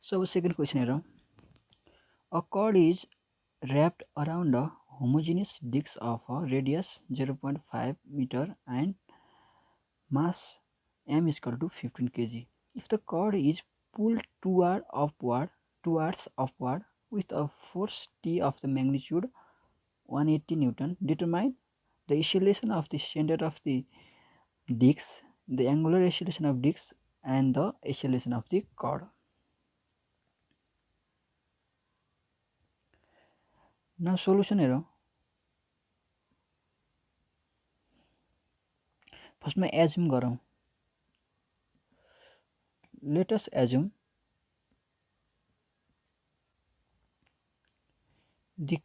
So second question हेरौँ. A cord is wrapped around a homogeneous disc of a radius 0.5 meter and mass m is equal to 15 kg. If the cord is pulled towards upward with a force T of the magnitude 180 Newton, determine the acceleration of the center of the disc, the angular acceleration of disc, and the acceleration of the cord. Now solution हेरौँ. फर्स्टमा assume गरौँ. Let us assume the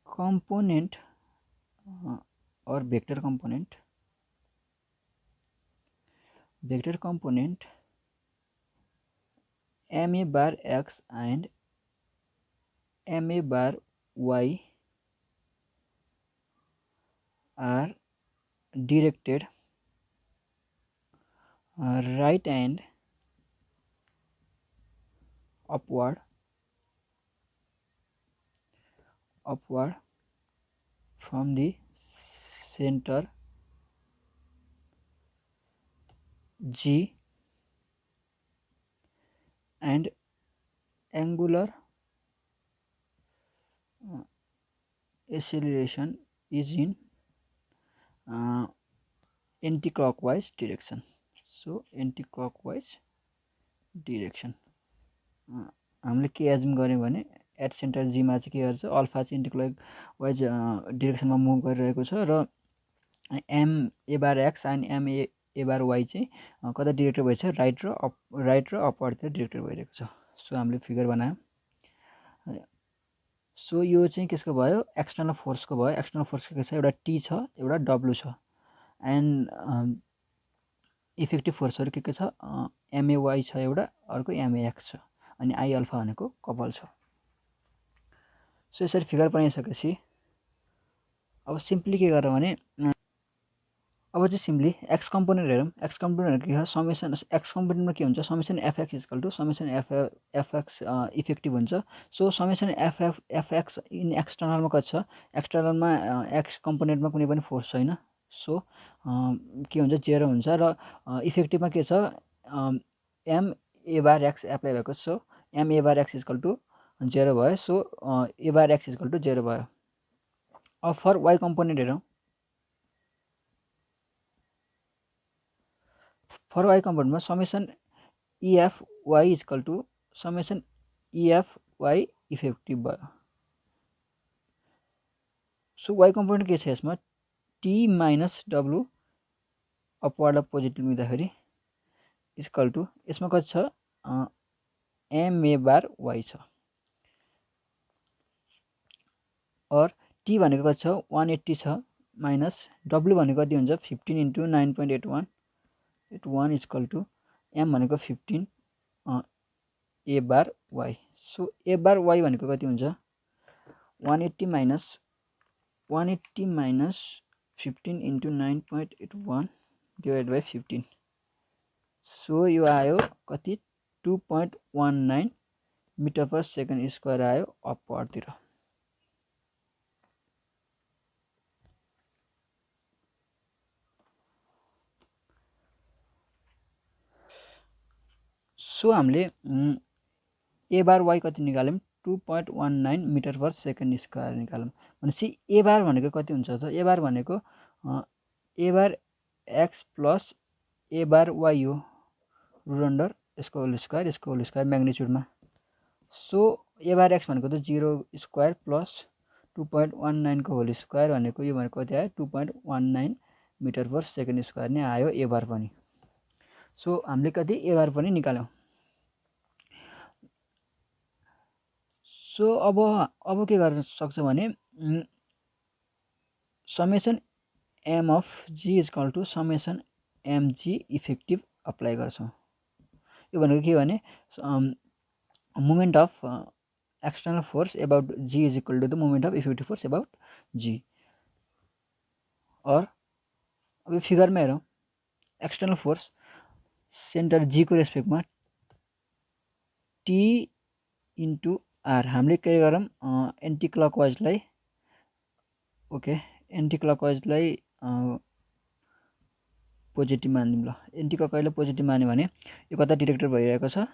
component or vector component ma bar x and ma bar y are directed right and upward from the center G, and angular acceleration is in anti-clockwise direction. So anti-clockwise direction. हामीले के assume गऱ्यौँ भने at centre जीमा चाहिँ के गर्छ, alpha चाहिँ एन्टिक्लकवाइज डिरेक्सनमा move गरिरहेको छ र M A bar X and M A bar Y चाहिँ कता डिरेक्टेड भइछ, राइट र अपवर्डतिर डिरेक्टेड भइरहेको छ. सो हामीले फिगर बनायौँ. सो यो चाहिँ केसको भयो, एक्सटर्नल फोर्सको भयो. एक्सटर्नल फोर्स के छ, एउटा टी छ, एउटा डब्लु छ, एन्ड इफेक्टिभ फोर्सहरू के छ, एमएवाई छ एउटा, अर्को एमएएक्स छ, अनि आई अल्फा भनेको कपल छ. सो यसरी फिगर बनाइसकेपछि अब सिम्पली के गरौँ भने, अब चाहिँ सिम्पली एक्स कम्पोनेन्ट हेरौँ. एक्स कम्पोनेन्ट के छ, समेसन एक्स कम्पोनेन्टमा के हुन्छ, summation FX equal to summation FX effective हुन्छ. सो समेसन एफएक्स इन एक्सटर्नलमा कति छ, एक्सटर्नलमा एक्स कम्पोनेन्टमा कुनै पनि फोर्स छैन. सो के हुन्छ, 0 हुन्छ. र इफेक्टिभमा के छ, M A bar X apply भएको. So M A bar X equal to 0 भयो. So A bar X equal to 0 भयो. अब फर वाइ कम्पोनेन्ट हेरौँ. फर वाइ कम्पोनेन्टमा summation F Y equal to summation F Y effective भयो. So Y component के छ यसमा, T minus W upward positive लिँदाखेरि इक्वल टु यसमा कति छ, एमए बार वाइ छ. और टी भनेको कति छ, 180 छ, माइनस डब्लु भनेको कति हुन्छ, 15 इन्टु 9.81 इक्वल टु एम भनेको 15 A bar Y. So A bar Y भनेको कति हुन्छ, 180 minus 15 into 9.81 divide by 15. So यो आयो कति, 2.19 मिटर पर सेकेन्ड स्क्वायर आयो अपवर्डतिर. सो हामीले ए बार वाइ कति निकाल्यौँ, 2.19 मिटर पर सेकेन्ड स्क्वायर निकाल्यौँ. भनेपछि ए बार भनेको कति हुन्छ त, ए बार भनेको A bar X plus A bar Y हो, रुट अन्डर यसको होल स्क्वायर म्याग्निच्युडमा. सो ए बार एक्स भनेको त 0 स्क्वायर प्लस 2.19 को होल स्क्वायर भनेको यो भनेको कति आयो, 2.19 मिटर पर सेकेन्ड स्क्वायर नै आयो ए बार पनि. सो हामीले कति ए बार पनि निकाल्यौँ. सो अब के गर्न सक्छ भने, summation M of G equal to summation MG effective apply गर्छौँ. यो भनेको के भने, moment of external force about G is equal to the moment of effective force about G. और अब यो फिगरमा हेरौँ, एक्सटर्नल फोर्स सेन्टर जी को रेस्पेक्टमा टी इन्टु आर हामीले के गरौँ एन्टी क्लकवाइजलाई ओके एन्टी क्लकवाइजलाई पोजिटिभ मानिदिउँ ल एन्टी क्लकवाइजलाई पोजिटिभ मान्यो भने यो कता डिरेक्टर भइरहेको छ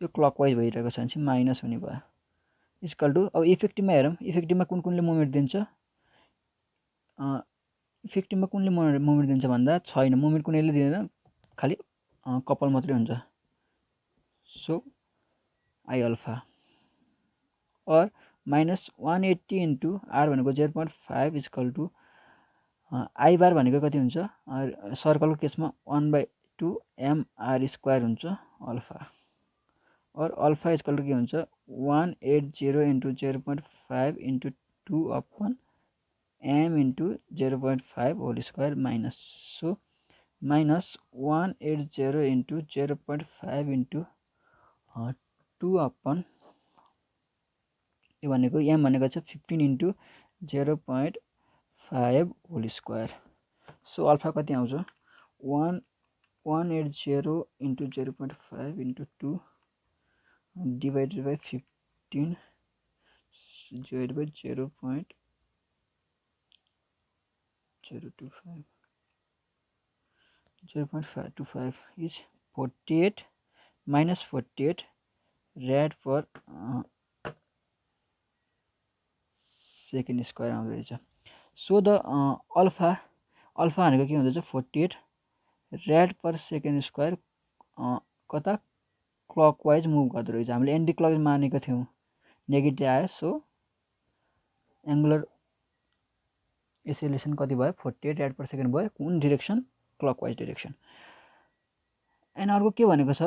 यो क्लकवाइज भइरहेको छ भने चाहिँ माइनस हुने भयो इक्वल टु अब इफेक्टिभमा हेरौँ इफेक्टिभमा कुनले मोमेन्ट दिन्छ इफेक्टिभमा कुनले मोमेन्ट दिन्छ भन्दा छैन मोमेन्ट कुनैले दिँदैन खालि कपाल मात्रै हुन्छ सो आई अल्फा और -180 इन्टु आर भनेको 0.5 इक्वल टु आई बार भनेको कति हुन्छ सर्कलको केसमा 1/2 mr स्क्वायर हुन्छ अल्फा और अल्फा इक्वल टु के हुन्छ 180 into 0.5 into 2 upon m into 0.5 whole square minus so -180 into 0.5 into 2 upon यो भनेको m भनेको छ 15 into 0.5 whole square so alpha कति आउँछ 180 into 0.5 into 2 divided by 15 divided by 0.525 is 48 minus 48 rad per second square आउँदो रहेछ सो द अल्फा भनेको के हुँदैछ 48 rad per second square कता क्लकवाइज मुभ गर्दो रहेछ हामीले एन्टी क्लकवाइज मानेको थियौँ नेगेटिभ आयो सो एङ्गुलर एसेलेरेसन कति भयो 48 rad per second भयो कुन डिरेक्सन क्लकवाइज डिरेक्सन एन्ड अर्को के भनेको छ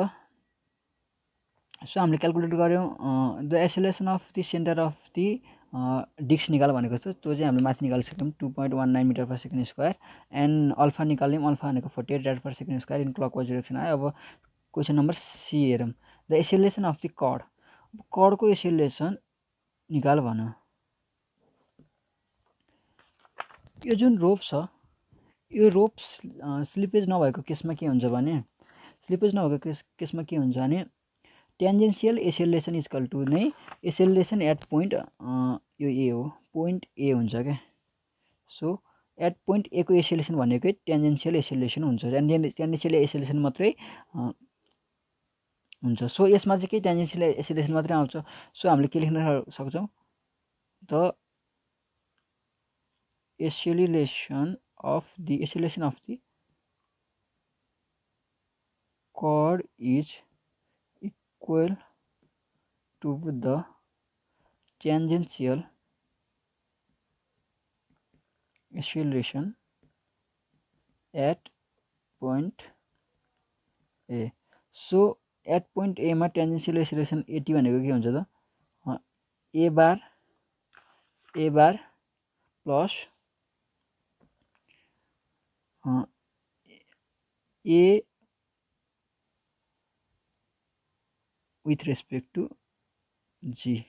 सो हामीले क्याल्कुलेट गर्यौँ the acceleration of the centre of the disc निकाल भनेको छ त्यो चाहिँ हामीले माथि निकालिसक्यौँ 2.19 metre per second square and alpha निकाल्यौँ अल्फा भनेको 48 rad per second square in clockwise direction आयो अब क्वेसन नम्बर सी हेरौँ द एसेलेरेसन अफ द कर्डको एसेलेरेसन निकाल भनौँ यो जुन रोप छ यो रोप स्लिपेज नभएको केसमा के हुन्छ भने स्लिपेज नभएको केसमा के हुन्छ भने टेन्जेन्सियल एसेलेरेसन इक्वल टु नै एसेलेरेसन एट पोइन्ट यो ए हो पोइन्ट ए हुन्छ क्या सो एट पोइन्ट ए को एसेलेरेसन भनेकै टेन्जेन्सियल एसेलेरेसन हुन्छ टेन्जेन्सियल एसेलेरेसन मात्रै हुन्छ सो यसमा चाहिँ के टेन्जेन्सियल एसेलेरेसन मात्रै आउँछ सो हामीले के लेख्न सक्छौँ the acceleration of the chord is equal to the tangential acceleration at point A. So at point A मा tangential acceleration 80 भनेको के हुन्छ त a bar plus a with respect to g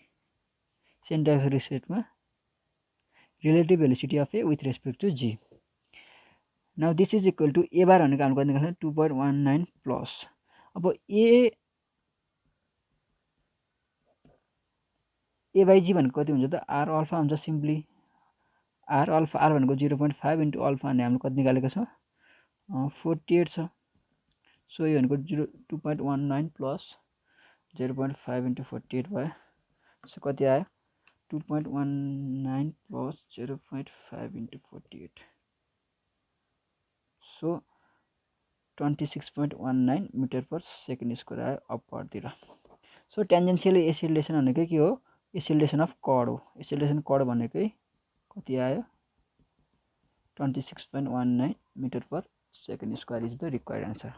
center of reset में relative velocity of a with respect to g. Now this is equal to a बार भनेको हामीले कति निकाल्छौँ 2.19 प्लस अब a by g भनेको कति हुन्छ त r अल्फा हुन्छ सिम्पली r भनेको 0.5 इन्टु अल्फा भने हामीले कति निकालेको छ 48 छ सो यो भनेको 2.19 प्लस 0.5 इन्टु 48 भयो सो कति आयो 2.19 plus 0.5 into 48 so 26.19 metre per second square आयो अपरतिर सो टेन्जेन्सियल एसेलेरेसन भनेकै के हो एसेलेरेसन अफ कर्ड हो एसेलेरेसन कर्ड भनेकै कति आयो 26.19 metre per second square is the required answer